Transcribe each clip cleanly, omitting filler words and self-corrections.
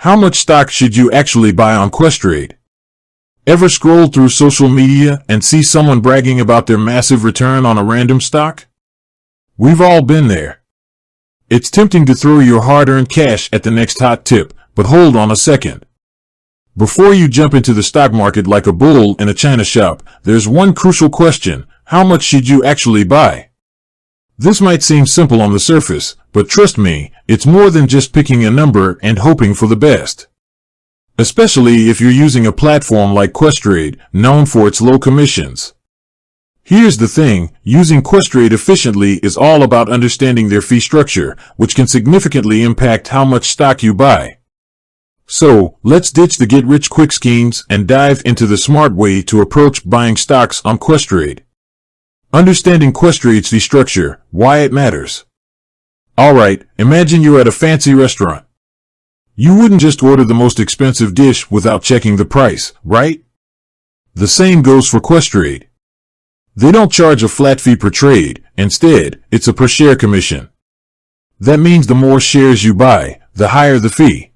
How much stock should you actually buy on Questrade? Ever scroll through social media and see someone bragging about their massive return on a random stock? We've all been there. It's tempting to throw your hard-earned cash at the next hot tip, but hold on a second. Before you jump into the stock market like a bull in a china shop, there's one crucial question: how much should you actually buy? This might seem simple on the surface, but trust me, it's more than just picking a number and hoping for the best. Especially if you're using a platform like Questrade, known for its low commissions. Here's the thing, using Questrade efficiently is all about understanding their fee structure, which can significantly impact how much stock you buy. So, let's ditch the get-rich-quick schemes and dive into the smart way to approach buying stocks on Questrade. Understanding Questrade's fee structure, why it matters. Alright, imagine you're at a fancy restaurant. You wouldn't just order the most expensive dish without checking the price, right? The same goes for Questrade. They don't charge a flat fee per trade. Instead, it's a per share commission. That means the more shares you buy, the higher the fee.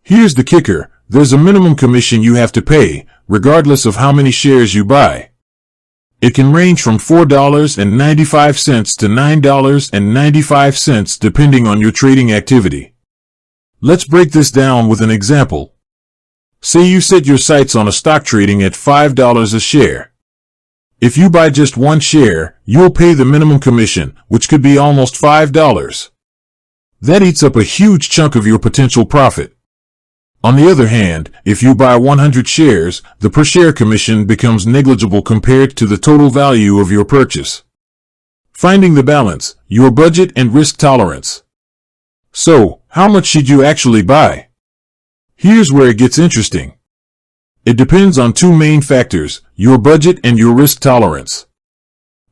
Here's the kicker: there's a minimum commission you have to pay, regardless of how many shares you buy. It can range from $4.95 to $9.95 depending on your trading activity. Let's break this down with an example. Say you set your sights on a stock trading at $5 a share. If you buy just one share, you'll pay the minimum commission, which could be almost $5. That eats up a huge chunk of your potential profit. On the other hand, if you buy 100 shares, the per share commission becomes negligible compared to the total value of your purchase. Finding the balance, your budget and risk tolerance. So, how much should you actually buy? Here's where it gets interesting. It depends on two main factors: your budget and your risk tolerance.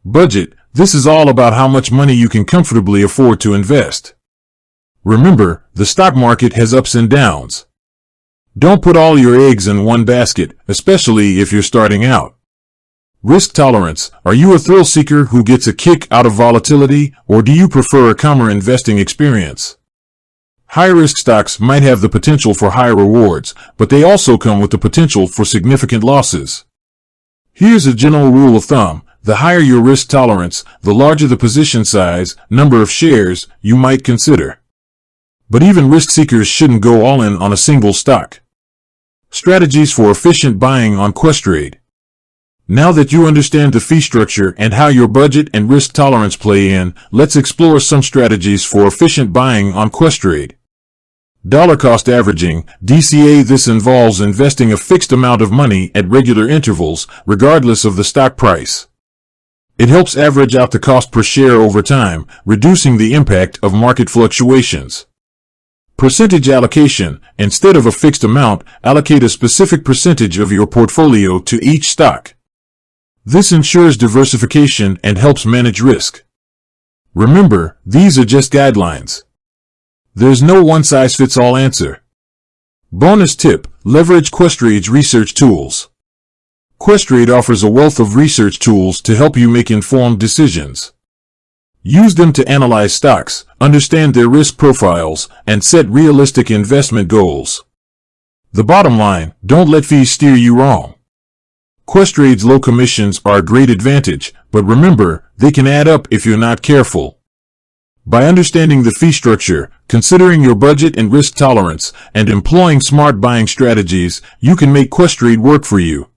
Budget: this is all about how much money you can comfortably afford to invest. Remember, the stock market has ups and downs. Don't put all your eggs in one basket, especially if you're starting out. Risk tolerance: are you a thrill seeker who gets a kick out of volatility, or do you prefer a calmer investing experience? High-risk stocks might have the potential for higher rewards, but they also come with the potential for significant losses. Here's a general rule of thumb: the higher your risk tolerance, the larger the position size, number of shares, you might consider. But even risk seekers shouldn't go all in on a single stock. Strategies for efficient buying on Questrade. Now that you understand the fee structure and how your budget and risk tolerance play in, let's explore some strategies for efficient buying on Questrade. Dollar cost averaging, DCA. This involves investing a fixed amount of money at regular intervals, regardless of the stock price. It helps average out the cost per share over time, reducing the impact of market fluctuations. Percentage allocation: instead of a fixed amount, allocate a specific percentage of your portfolio to each stock. This ensures diversification and helps manage risk. Remember, these are just guidelines. There's no one-size-fits-all answer. Bonus tip: leverage Questrade's research tools. Questrade offers a wealth of research tools to help you make informed decisions. Use them to analyze stocks, understand their risk profiles, and set realistic investment goals. The bottom line: don't let fees steer you wrong. Questrade's low commissions are a great advantage, but remember, they can add up if you're not careful. By understanding the fee structure, considering your budget and risk tolerance, and employing smart buying strategies, you can make Questrade work for you.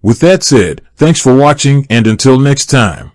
With that said, thanks for watching, and until next time.